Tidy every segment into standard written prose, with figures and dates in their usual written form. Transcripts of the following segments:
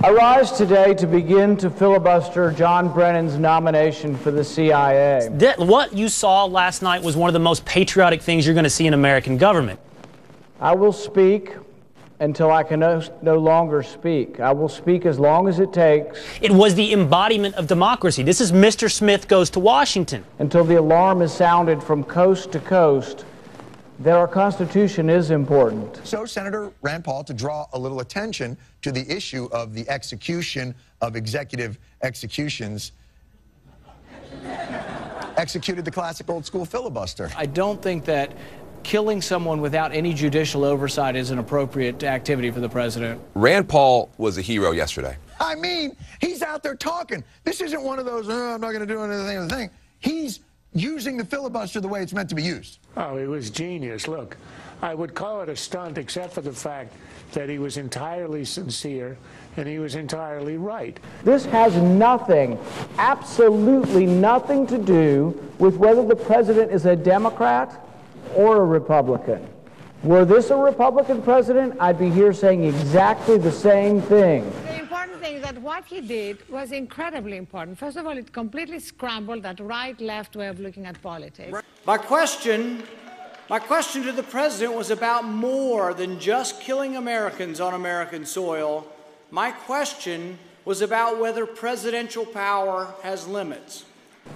I rise today to begin to filibuster John Brennan's nomination for the CIA. What you saw last night was one of the most patriotic things you're going to see in American government. I will speak until I can no longer speak. I will speak as long as it takes. It was the embodiment of democracy. This is Mr. Smith Goes to Washington. Until the alarm is sounded from coast to coast that our Constitution is important. So Senator Rand Paul, to draw a little attention to the issue of the execution of executive executions, executed the classic old school filibuster. I don't think that killing someone without any judicial oversight is an appropriate activity for the president. Rand Paul was a hero yesterday. I mean, he's out there talking. This isn't one of those, I'm not going to do anything. He's using the filibuster the way it's meant to be used. Oh, it was genius. Look, I would call it a stunt except for the fact that he was entirely sincere and he was entirely right. This has nothing, absolutely nothing to do with whether the president is a Democrat or a Republican. Were this a Republican president, I'd be here saying exactly the same thing. The important thing is that what he did was incredibly important. First of all, it completely scrambled that right-left way of looking at politics. My question to the president was about more than just killing Americans on American soil. My question was about whether presidential power has limits.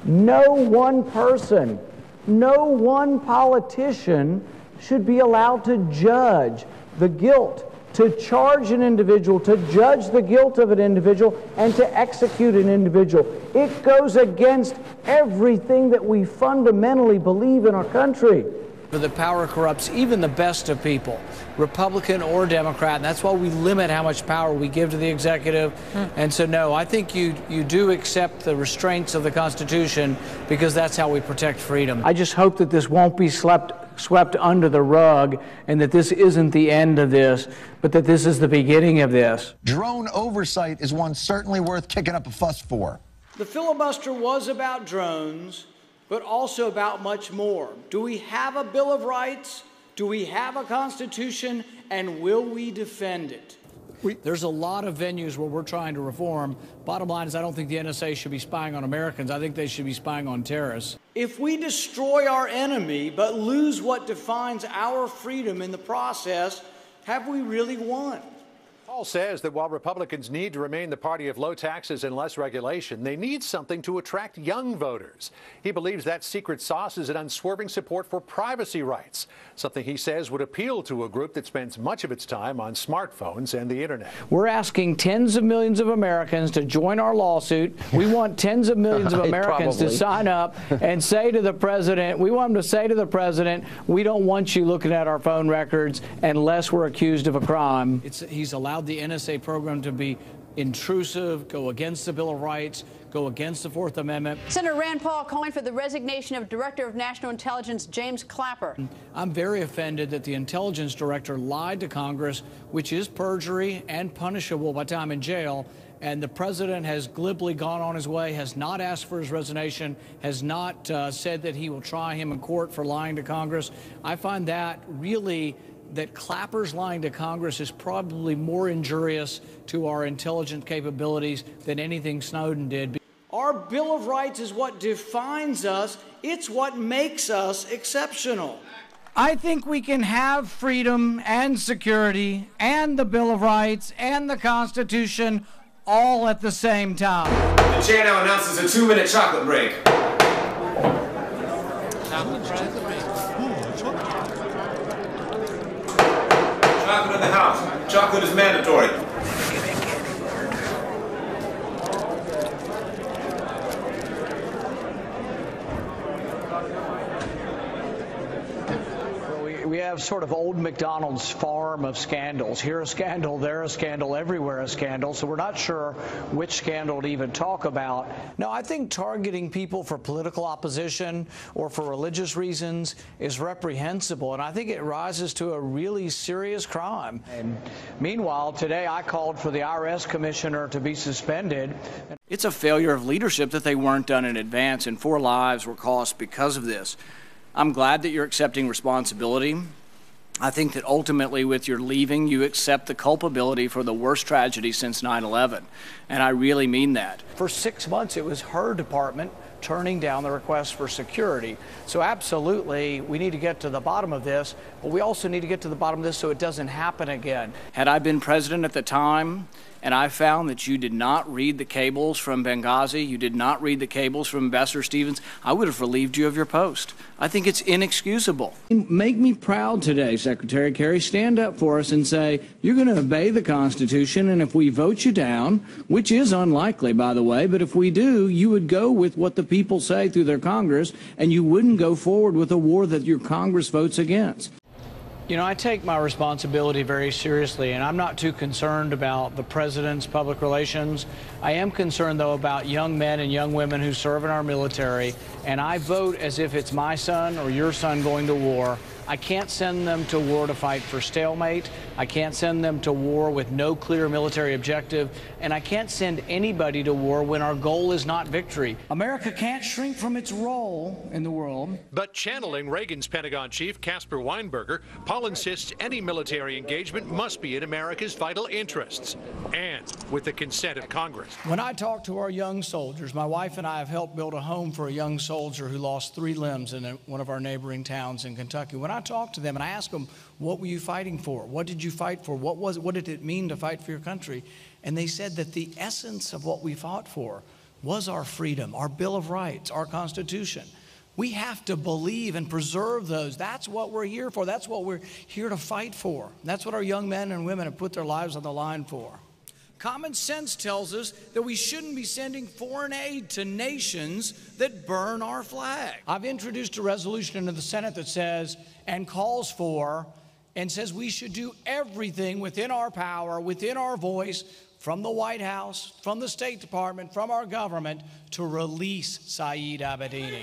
No one person, no one politician should be allowed to judge the guilt, to charge an individual, to judge the guilt of an individual, and to execute an individual. It goes against everything that we fundamentally believe in our country. The power corrupts even the best of people, Republican or Democrat, and that's why we limit how much power we give to the executive. And so, no, I think you do accept the restraints of the Constitution because that's how we protect freedom. I just hope that this won't be swept under the rug and that this isn't the end of this, but that this is the beginning of this. Drone oversight is one certainly worth kicking up a fuss for. The filibuster was about drones, but also about much more. Do we have a Bill of Rights? Do we have a Constitution? And will we defend it? There's a lot of venues where we're trying to reform. Bottom line is I don't think the NSA should be spying on Americans. I think they should be spying on terrorists. If we destroy our enemy but lose what defines our freedom in the process, have we really won? Paul says that while Republicans need to remain the party of low taxes and less regulation, they need something to attract young voters. He believes that secret sauce is an unswerving support for privacy rights, something he says would appeal to a group that spends much of its time on smartphones and the internet. We're asking tens of millions of Americans to join our lawsuit. We want tens of millions of Americans to sign up and say to the president, we want them to say to the president, we don't want you looking at our phone records unless we're accused of a crime. He's allowed the NSA program to be intrusive, go against the Bill of Rights, go against the Fourth Amendment. Senator Rand Paul calling for the resignation of Director of National Intelligence James Clapper. I'm very offended that the intelligence director lied to Congress, which is perjury and punishable by time in jail. And the president has glibly gone on his way, has not asked for his resignation, has not said that he will try him in court for lying to Congress. I find that really that Clapper's lying to Congress is probably more injurious to our intelligence capabilities than anything Snowden did. Our Bill of Rights is what defines us. It's what makes us exceptional. I think we can have freedom and security and the Bill of Rights and the Constitution all at the same time. The chair now announces a 2-minute chocolate break. Chocolate in the house. Chocolate is mandatory. We have sort of old McDonald's farm of scandals. Here a scandal, there a scandal, everywhere a scandal. So we're not sure which scandal to even talk about. No, I think targeting people for political opposition or for religious reasons is reprehensible, and I think it rises to a really serious crime. And meanwhile, today I called for the IRS commissioner to be suspended. It's a failure of leadership that they weren't done in advance, and 4 lives were cost because of this. I'm glad that you're accepting responsibility. I think that ultimately with your leaving, you accept the culpability for the worst tragedy since 9/11. And I really mean that. For 6 months, it was her department turning down the request for security. So absolutely, we need to get to the bottom of this, but we also need to get to the bottom of this so it doesn't happen again. Had I been president at the time, and I found that you did not read the cables from Benghazi, you did not read the cables from Ambassador Stevens, I would have relieved you of your post. I think it's inexcusable. Make me proud today, Secretary Kerry. Stand up for us and say, you're going to obey the Constitution, and if we vote you down, which is unlikely, by the way, but if we do, you would go with what the people say through their Congress, and you wouldn't go forward with a war that your Congress votes against. You know, I take my responsibility very seriously, and I'm not too concerned about the president's public relations. I am concerned, though, about young men and young women who serve in our military, and I vote as if it's my son or your son going to war. I can't send them to war to fight for stalemate. I can't send them to war with no clear military objective. And I can't send anybody to war when our goal is not victory. America can't shrink from its role in the world. But channeling Reagan's Pentagon chief, Caspar Weinberger, Paul insists any military engagement must be in America's vital interests and with the consent of Congress. When I talk to our young soldiers, my wife and I have helped build a home for a young soldier who lost 3 limbs in one of our neighboring towns in Kentucky. When I talk to them and I ask them, what were you fighting for? What did you fight for? What did it mean to fight for your country? And they said that the essence of what we fought for was our freedom, our Bill of Rights, our Constitution. We have to believe and preserve those. That's what we're here for. That's what we're here to fight for. That's what our young men and women have put their lives on the line for. Common sense tells us that we shouldn't be sending foreign aid to nations that burn our flag. I've introduced a resolution into the Senate that says, and calls for, and says we should do everything within our power, within our voice, from the White House, from the State Department, from our government, to release Saeed Abedini.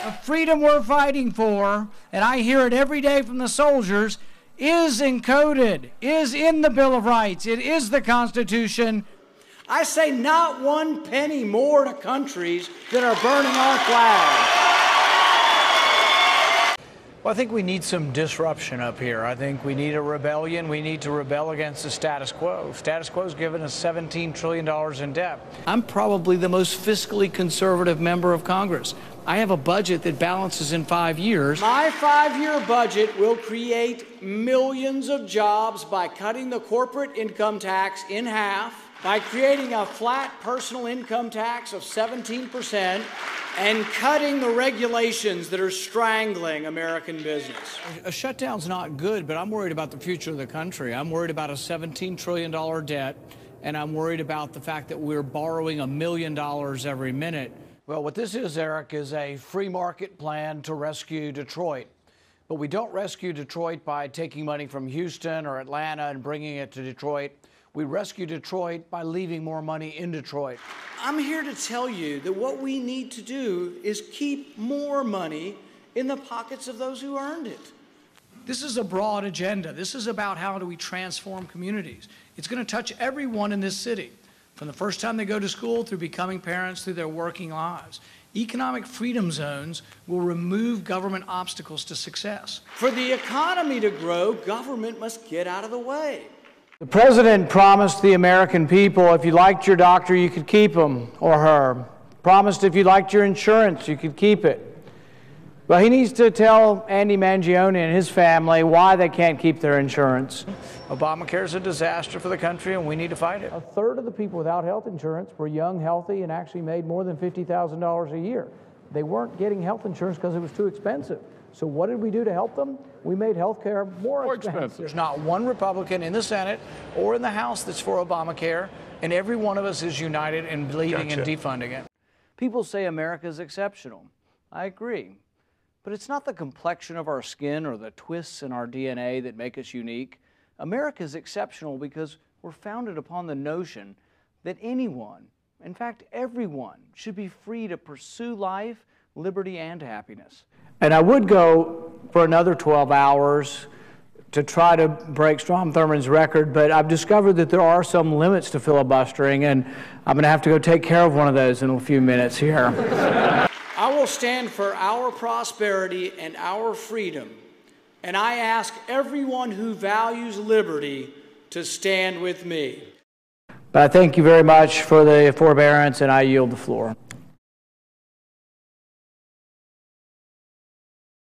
The freedom we're fighting for, and I hear it every day from the soldiers, is encoded, is in the Bill of Rights. It is the Constitution. I say not one penny more to countries that are burning our flag. Well, I think we need some disruption up here. I think we need a rebellion. We need to rebel against the status quo. Status quo's given us $17 trillion in debt. I'm probably the most fiscally conservative member of Congress. I have a budget that balances in 5 years. My 5-year budget will create millions of jobs by cutting the corporate income tax in half, by creating a flat personal income tax of 17%, and cutting the regulations that are strangling American business. A shutdown's not good, but I'm worried about the future of the country. I'm worried about a $17 trillion debt, and I'm worried about the fact that we're borrowing $1 million every minute. Well, what this is, Eric, is a free market plan to rescue Detroit. But we don't rescue Detroit by taking money from Houston or Atlanta and bringing it to Detroit. We rescue Detroit by leaving more money in Detroit. I'm here to tell you that what we need to do is keep more money in the pockets of those who earned it. This is a broad agenda. This is about how do we transform communities. It's going to touch everyone in this city, from the first time they go to school through becoming parents through their working lives. Economic freedom zones will remove government obstacles to success. For the economy to grow, government must get out of the way. The president promised the American people if you liked your doctor, you could keep him or her. Promised if you liked your insurance, you could keep it. Well, he needs to tell Andy Mangione and his family why they can't keep their insurance. Obamacare is a disaster for the country, and we need to fight it. A third of the people without health insurance were young, healthy, and actually made more than $50,000 a year. They weren't getting health insurance because it was too expensive. So what did we do to help them? We made health care more expensive. There's not one Republican in the Senate or in the House that's for Obamacare, and every one of us is united in believing in defunding it. People say America is exceptional. I agree. But it's not the complexion of our skin or the twists in our DNA that make us unique. America is exceptional because we're founded upon the notion that anyone, in fact everyone, should be free to pursue life, liberty, and happiness. And I would go for another 12 hours to try to break Strom Thurmond's record, but I've discovered that there are some limits to filibustering, and I'm going to have to go take care of one of those in a few minutes here. I will stand for our prosperity and our freedom And I ask everyone who values liberty to stand with me. But I thank you very much for the forbearance, and I yield the floor.